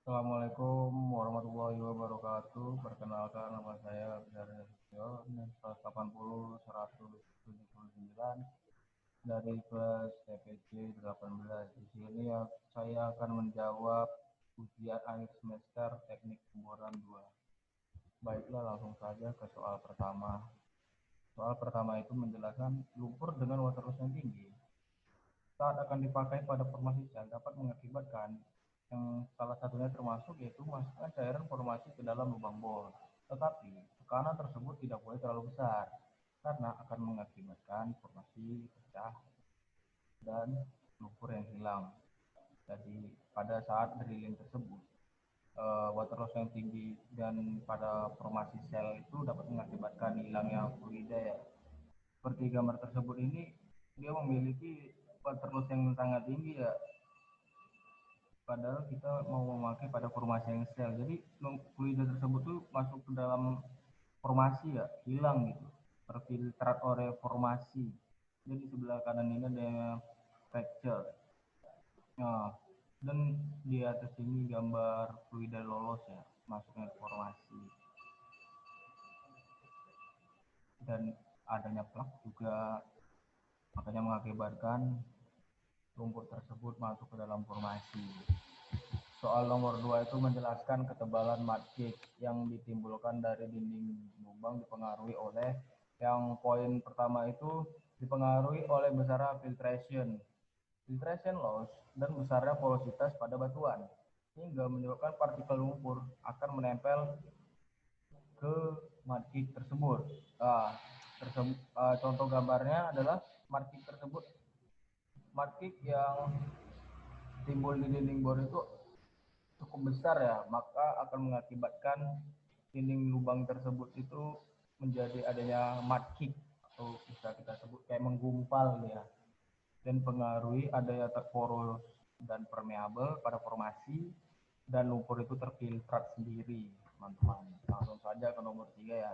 Assalamualaikum warahmatullahi wabarakatuh. Perkenalkan, nama saya Abdar Nasution, 180 179 dari kelas TPC 18. Di sini saya akan menjawab ujian akhir semester teknik pemboran 2. Baiklah, langsung saja ke soal pertama. Soal pertama itu menjelaskan lumpur dengan water loss yang tinggi saat akan dipakai pada formasi sel dapat mengakibatkan yang salah satunya termasuk yaitu masukkan cairan formasi ke dalam lubang bor. Tetapi tekanan tersebut tidak boleh terlalu besar karena akan mengakibatkan formasi pecah dan lumpur yang hilang. Jadi pada saat drilling tersebut, water loss yang tinggi dan pada formasi sel itu dapat mengakibatkan hilangnya fluida ya. Seperti gambar tersebut ini, dia memiliki water loss yang sangat tinggi ya, padahal kita mau memakai pada formasi yang sel. Jadi fluida tersebut tuh masuk ke dalam formasi ya, hilang gitu, terfiltrat oleh formasi. Jadi sebelah kanan ini ada fracture. Nah, dan di atas ini gambar fluida lolos ya, masuknya ke formasi. Dan adanya plak juga, makanya mengakibatkan lumpur tersebut masuk ke dalam formasi. Soal nomor 2 itu menjelaskan ketebalan mudkip yang ditimbulkan dari dinding lubang dipengaruhi oleh yang poin pertama itu dipengaruhi oleh besarnya filtration loss dan besarnya porositas pada batuan hingga menyebabkan partikel lumpur akan menempel ke mudkip tersebut. Contoh gambarnya adalah mudkip yang timbul di dinding bor itu cukup besar ya, maka akan mengakibatkan dinding lubang tersebut itu menjadi adanya mudkip atau bisa kita sebut kayak menggumpal ya, dan pengaruhi adanya terporos dan permeabel pada formasi dan lumpur itu terfiltrat sendiri, teman-teman. Langsung saja ke nomor 3 ya.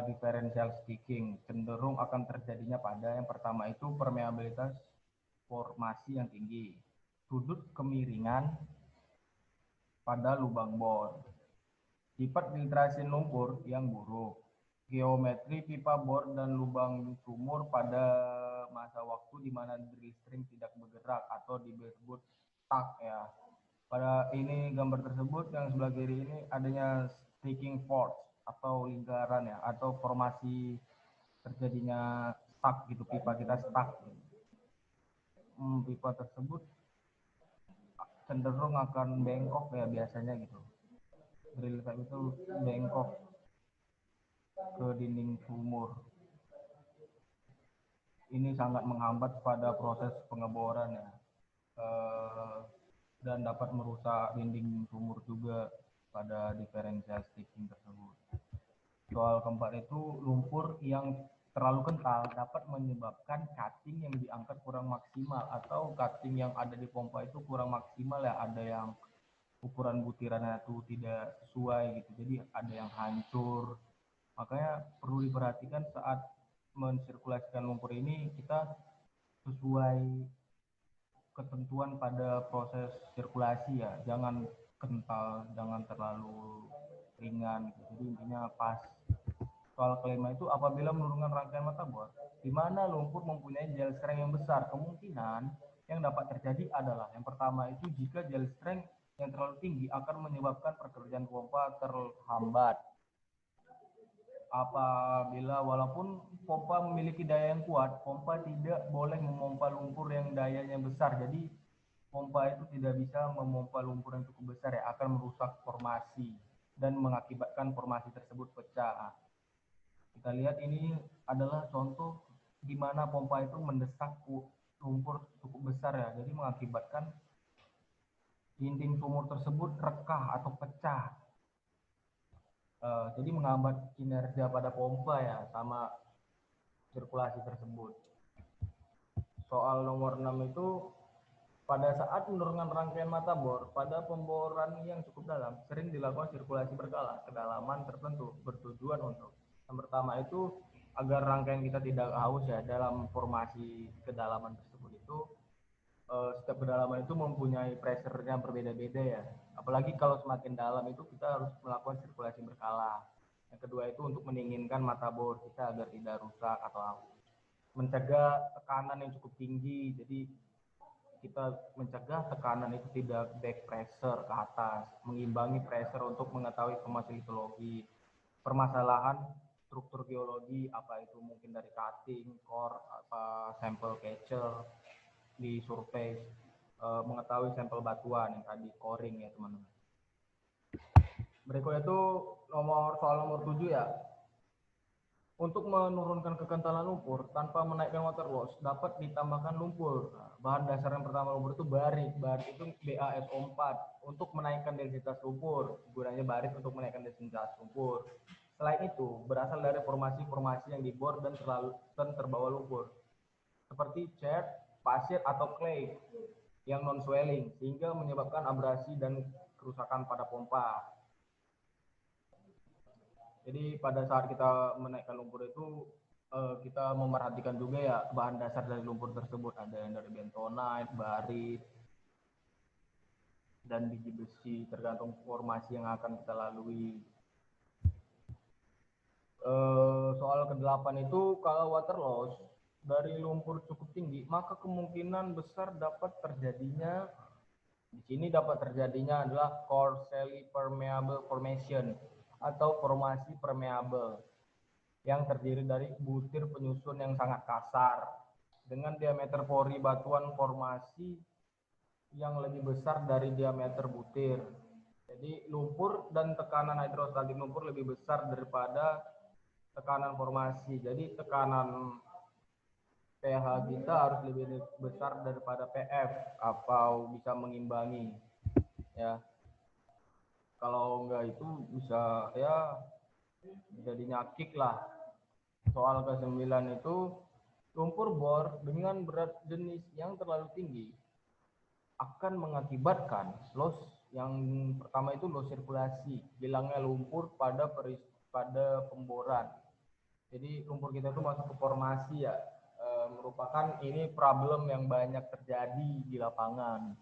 Differential sticking cenderung akan terjadinya pada yang pertama itu permeabilitas formasi yang tinggi, sudut kemiringan pada lubang bor, sifat filtrasi lumpur yang buruk, geometri pipa bor dan lubang sumur pada masa waktu di mana drill string tidak bergerak atau disebut stuck ya. Pada ini gambar tersebut yang sebelah kiri ini adanya sticking force atau lingkaran ya, atau formasi terjadinya stuck gitu, pipa kita stuck. Pipa tersebut cenderung akan bengkok ya biasanya gitu. Drill pipe itu bengkok ke dinding sumur. Ini sangat menghambat pada proses pengeboran ya, dan dapat merusak dinding sumur juga pada differential sticking tersebut. Soal keempat itu lumpur yang terlalu kental dapat menyebabkan cutting yang diangkat kurang maksimal atau cutting yang ada di pompa itu kurang maksimal ya, ada yang ukuran butirannya itu tidak sesuai gitu, jadi ada yang hancur. Makanya perlu diperhatikan saat mensirkulasikan lumpur ini, kita sesuai ketentuan pada proses sirkulasi ya, jangan kental, jangan terlalu ringan gitu. Jadi intinya pas. Soal kelima itu apabila menurunkan rangkaian mata bor di mana lumpur mempunyai gel strength yang besar, kemungkinan yang dapat terjadi adalah yang pertama itu jika gel strength yang terlalu tinggi akan menyebabkan pekerjaan pompa terhambat. Apabila walaupun pompa memiliki daya yang kuat, pompa tidak boleh memompa lumpur yang dayanya besar. Jadi pompa itu tidak bisa memompa lumpur yang cukup besar ya, akan merusak formasi dan mengakibatkan formasi tersebut pecah. Kita lihat ini adalah contoh di mana pompa itu mendesak lumpur cukup besar ya, jadi mengakibatkan dinding sumur tersebut rekah atau pecah. Jadi menghambat kinerja pada pompa ya, sama sirkulasi tersebut. Soal nomor 6 itu pada saat menurunkan rangkaian mata bor pada pemboran yang cukup dalam sering dilakukan sirkulasi berkala kedalaman tertentu bertujuan untuk yang pertama itu agar rangkaian kita tidak haus ya dalam formasi kedalaman tersebut itu, setiap kedalaman itu mempunyai pressure-nya berbeda-beda ya. Apalagi kalau semakin dalam itu kita harus melakukan sirkulasi berkala. Yang kedua itu untuk mendinginkan mata bor kita agar tidak rusak atau mencegah tekanan yang cukup tinggi. Jadi kita mencegah tekanan itu tidak back pressure ke atas, mengimbangi pressure untuk mengetahui informasi litologi, permasalahan struktur geologi, apa itu mungkin dari cutting, core, apa sampel catcher, di survei, mengetahui sampel batuan yang tadi coring ya teman-teman. Berikutnya itu soal nomor 7 ya. Untuk menurunkan kekentalan lumpur tanpa menaikkan water loss dapat ditambahkan lumpur. Nah, bahan dasar yang pertama lumpur itu barit. Barit itu BaSO4 untuk menaikkan densitas lumpur. Gunanya barit untuk menaikkan densitas lumpur. Selain itu, berasal dari formasi-formasi yang dibor dan terbawa lumpur. Seperti chert, pasir atau clay yang non swelling sehingga menyebabkan abrasi dan kerusakan pada pompa. Jadi pada saat kita menaikkan lumpur itu kita memerhatikan juga ya bahan dasar dari lumpur tersebut, ada yang dari bentonite, barit, dan biji besi tergantung formasi yang akan kita lalui. Soal ke-8 itu kalau water loss dari lumpur cukup tinggi, maka kemungkinan besar dapat terjadinya adalah core semi-permeable formation atau formasi permeable yang terdiri dari butir penyusun yang sangat kasar dengan diameter pori batuan formasi yang lebih besar dari diameter butir. Jadi lumpur dan tekanan hidrostatik lumpur lebih besar daripada tekanan formasi. Jadi tekanan pH kita harus lebih besar daripada PF atau bisa mengimbangi ya. Kalau enggak itu bisa ya jadi nyakik lah. Soal ke-9 itu lumpur bor dengan berat jenis yang terlalu tinggi akan mengakibatkan loss. Yang pertama itu loss sirkulasi, hilangnya lumpur pada pemboran. Jadi lumpur kita itu masuk ke formasi ya, merupakan ini problem yang banyak terjadi di lapangan.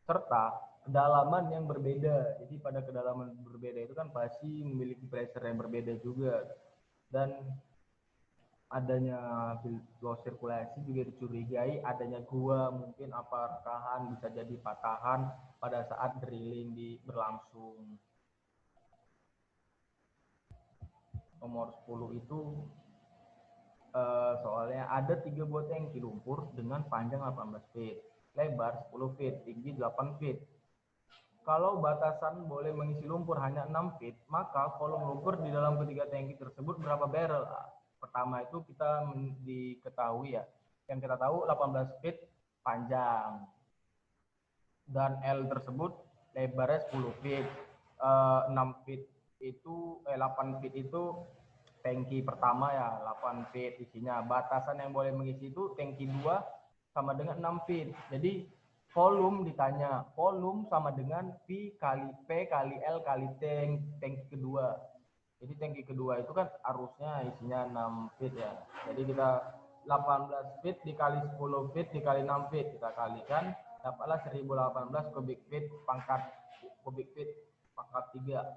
Serta kedalaman yang berbeda. Jadi pada kedalaman berbeda itu kan pasti memiliki pressure yang berbeda juga. Dan adanya loss sirkulasi juga dicurigai adanya gua, mungkin apa rekahan, bisa jadi patahan pada saat drilling berlangsung. Nomor 10 itu soalnya ada 3 buah tangki lumpur dengan panjang 18 feet, lebar 10 feet, tinggi 8 feet. Kalau batasan boleh mengisi lumpur hanya 6 feet, maka volume lumpur di dalam ketiga tangki tersebut berapa barrel? Pertama itu kita diketahui ya, yang kita tahu 18 feet panjang dan L tersebut lebarnya 10 feet, 6 feet itu 8 feet itu tangki pertama ya, 8 feet isinya. Batasan yang boleh mengisi itu tangki 2 sama dengan 6 feet. Jadi volume ditanya, volume sama dengan P kali L kali tangki kedua. Jadi tangki kedua itu kan arusnya isinya 6 feet ya. Jadi kita 18 feet dikali 10 feet dikali 6 feet, kita kalikan dapatlah 1018 kubik feet pangkat 3.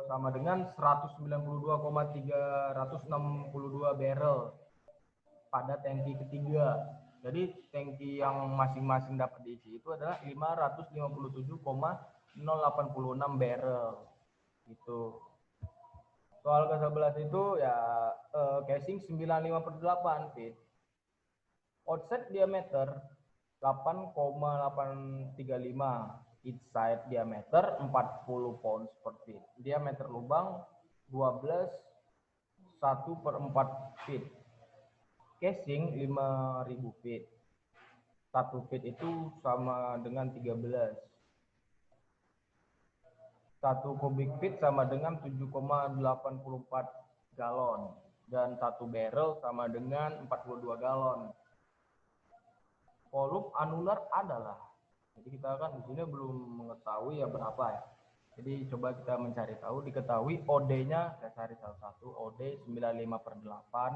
Sama dengan 192,362 barrel pada tangki ketiga. Jadi tangki yang masing-masing dapat diisi itu adalah 557,086 barrel. Gitu. Soal ke-11 itu ya casing 95/8 feet. Outside diameter 8,835. Inside diameter 40 pounds per feet. Diameter lubang 12,1/4 feet. Casing 5.000 feet. 1 feet itu sama dengan 13. 1 kubik feet sama dengan 7,84 galon. Dan 1 barrel sama dengan 42 galon. Volume anular adalah, jadi kita kan di sini belum mengetahui ya berapa ya. Jadi coba kita mencari tahu, diketahui OD-nya, saya cari satu-satu, OD 95/8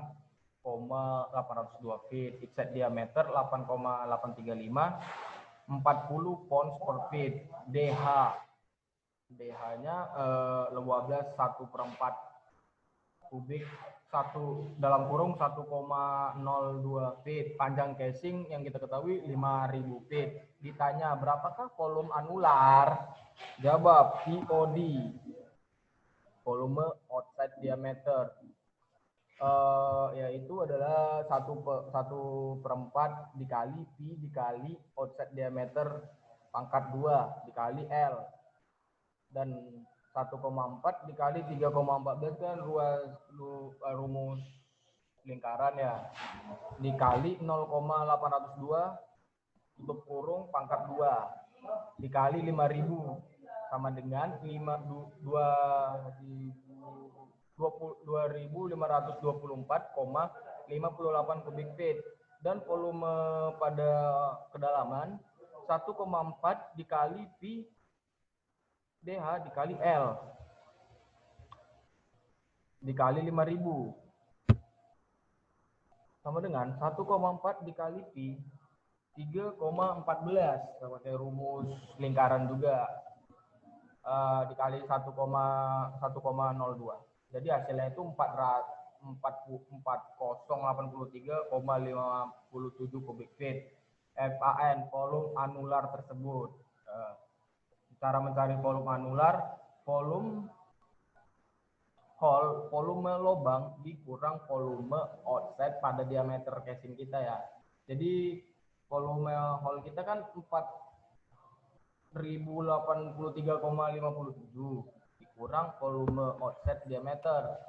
802 feet, set diameter 8,835, 40 pounds per feet. DH-nya 12 1/4 kubik dalam kurung 1,02 feet. Panjang casing yang kita ketahui 5.000 feet. Ditanya berapakah volume anular? Jawab VOD. Volume outside diameter. Yaitu adalah 1/4 dikali P dikali outside diameter pangkat 2 dikali L, dan 1,4 dikali 3,14 kan rumus lingkaran ya, dikali 0,802 tutup kurung pangkat 2 dikali 5.000 sama dengan 2.524,58 kubik feet, dan volume pada kedalaman 1,4 dikali Pi DH dikali L dikali 5.000 sama dengan 1,4 dikali Pi 3,14, pakai rumus lingkaran juga, dikali 1,02. Jadi hasilnya itu 4083,57 kubik feet. FAN, volume anular tersebut. Cara mencari volume anular, volume lubang dikurang volume outside pada diameter casing kita ya. Jadi volume hole kita kan 4.083,57 dikurang volume outside diameter.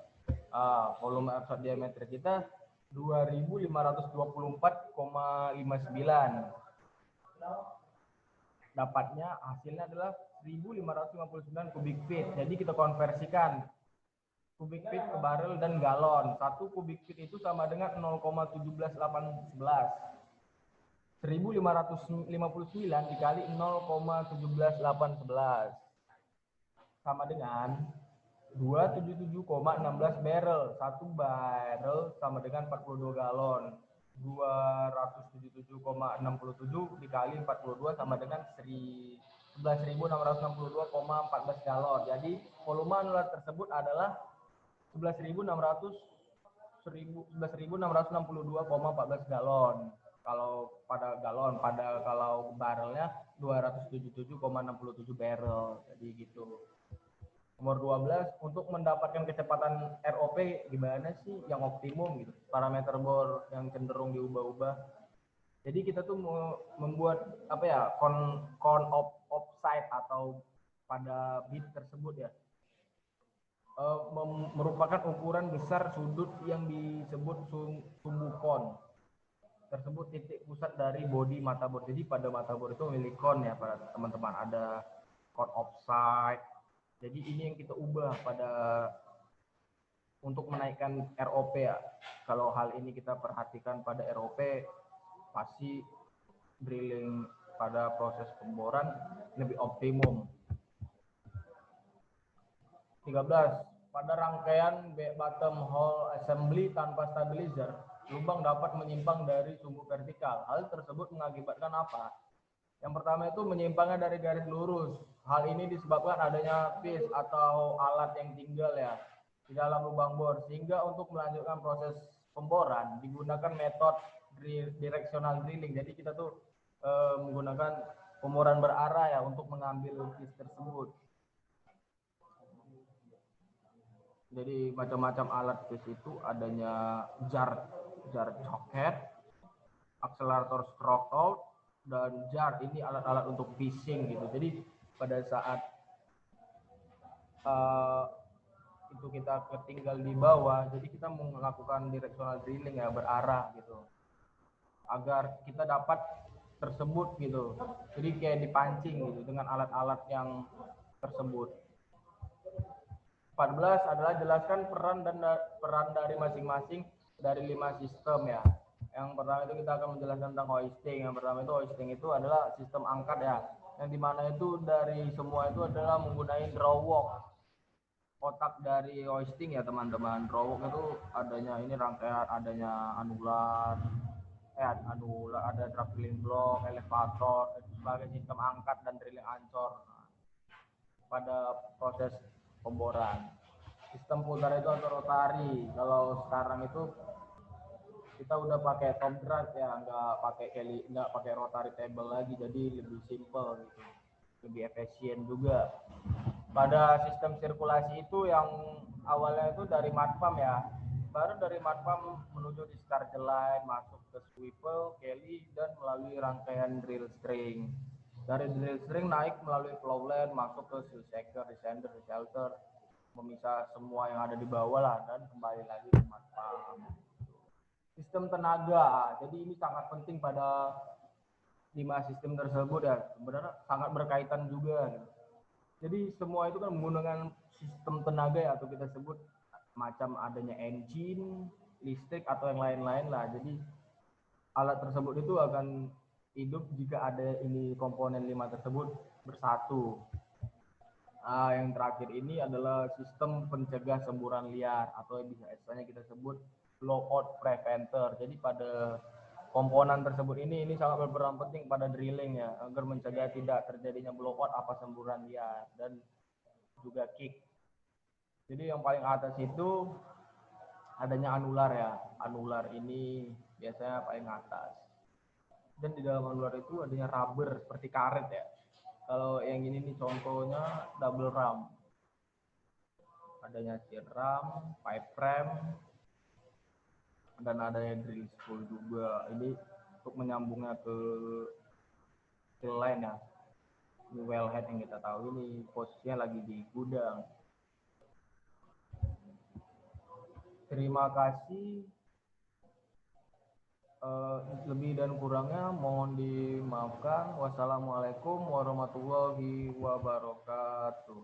Volume outside diameter kita 2.524,59. Dapatnya hasilnya adalah 1.559 kubik feet. Jadi kita konversikan kubik feet ke barrel dan galon. 1 kubik feet itu sama dengan 0,17811. 1.559 dikali 0,17811 sama dengan 277,16 barrel. 1 barrel sama dengan 42 galon. 277,67 dikali 42 sama dengan 11.662,14 galon. Jadi volume anular tersebut adalah 11.662,14 galon. Kalau pada galon, kalau barrelnya 277,67 barrel. Jadi gitu. Nomor 12, untuk mendapatkan kecepatan ROP gimana sih yang optimum gitu. Parameter bor yang cenderung diubah-ubah. Jadi kita tuh membuat count offside atau pada bit tersebut ya. Merupakan ukuran besar sudut yang disebut sumbu kon. Tersebut titik pusat dari bodi mata bor. Jadi pada mata bor itu memiliki kon ya para teman-teman, ada kon offside. Jadi ini yang kita ubah untuk menaikkan ROP ya. Kalau hal ini kita perhatikan pada ROP, pasti drilling pada proses pemboran lebih optimum. 13. Pada rangkaian bottom hole assembly tanpa stabilizer, lubang dapat menyimpang dari sumbu vertikal. Hal tersebut mengakibatkan apa? Yang pertama itu menyimpangnya dari garis lurus. Hal ini disebabkan adanya piece atau alat yang tinggal ya di dalam lubang bor, sehingga untuk melanjutkan proses pemboran digunakan metode directional drilling. Jadi kita tuh menggunakan pemboran berarah ya untuk mengambil piece tersebut. Jadi macam-macam alat piece itu adanya jar coket, akselerator stroke out, dan jar. Ini alat-alat untuk fishing gitu. Jadi pada saat itu kita ketinggal di bawah, jadi kita melakukan directional drilling ya, berarah gitu, agar kita dapat tersebut gitu. Jadi kayak dipancing gitu dengan alat-alat yang tersebut. 14 adalah jelaskan peran dari masing-masing dari 5 sistem ya. Yang pertama itu kita akan menjelaskan tentang hoisting. Yang pertama itu hoisting itu adalah sistem angkat ya, yang dimana itu dari semua itu adalah menggunakan draw walk. otak dari hoisting ya teman-teman. Drawok itu adanya ini rangkaian adanya anular, ada drilling block, elevator, sebagai sistem angkat dan drilling ancor pada proses pemboran. Sistem putar itu atau rotari. Kalau sekarang itu kita udah pakai top drive ya, nggak pakai rotary table lagi, jadi lebih simple gitu, lebih efisien juga. Pada sistem sirkulasi itu yang awalnya itu dari mud pump ya, baru dari mud pump menuju discharge line, masuk ke swivel, Kelly, dan melalui rangkaian drill string. Dari drill string naik melalui flow line, masuk ke seal shaker, descender, shelter, memisah semua yang ada di bawah lah, dan kembali lagi ke mud pump. Sistem tenaga, jadi ini sangat penting pada 5 sistem tersebut ya, sebenarnya sangat berkaitan juga gitu. Jadi semua itu kan menggunakan sistem tenaga ya, atau kita sebut macam adanya engine, listrik atau yang lain-lain lah. Jadi alat tersebut itu akan hidup jika ada ini komponen 5 tersebut bersatu. Yang terakhir ini adalah sistem pencegah semburan liar atau bisa istilahnya kita sebut blowout preventer. Jadi pada komponen tersebut ini sangat berperan penting pada drilling ya, agar mencegah tidak terjadinya blowout apa semburan liar dan juga kick. Jadi yang paling atas itu adanya anular ya. Anular ini biasanya paling atas. Dan di dalam anular itu adanya rubber seperti karet ya. Kalau yang ini nih contohnya double ram. Adanya shear ram, pipe frame, dan adanya drill spool juga. Ini untuk menyambungnya ke line ya. Ini wellhead yang kita tahu ini posisinya lagi di gudang. Terima kasih. Lebih dan kurangnya mohon dimaafkan. Wassalamualaikum warahmatullahi wabarakatuh.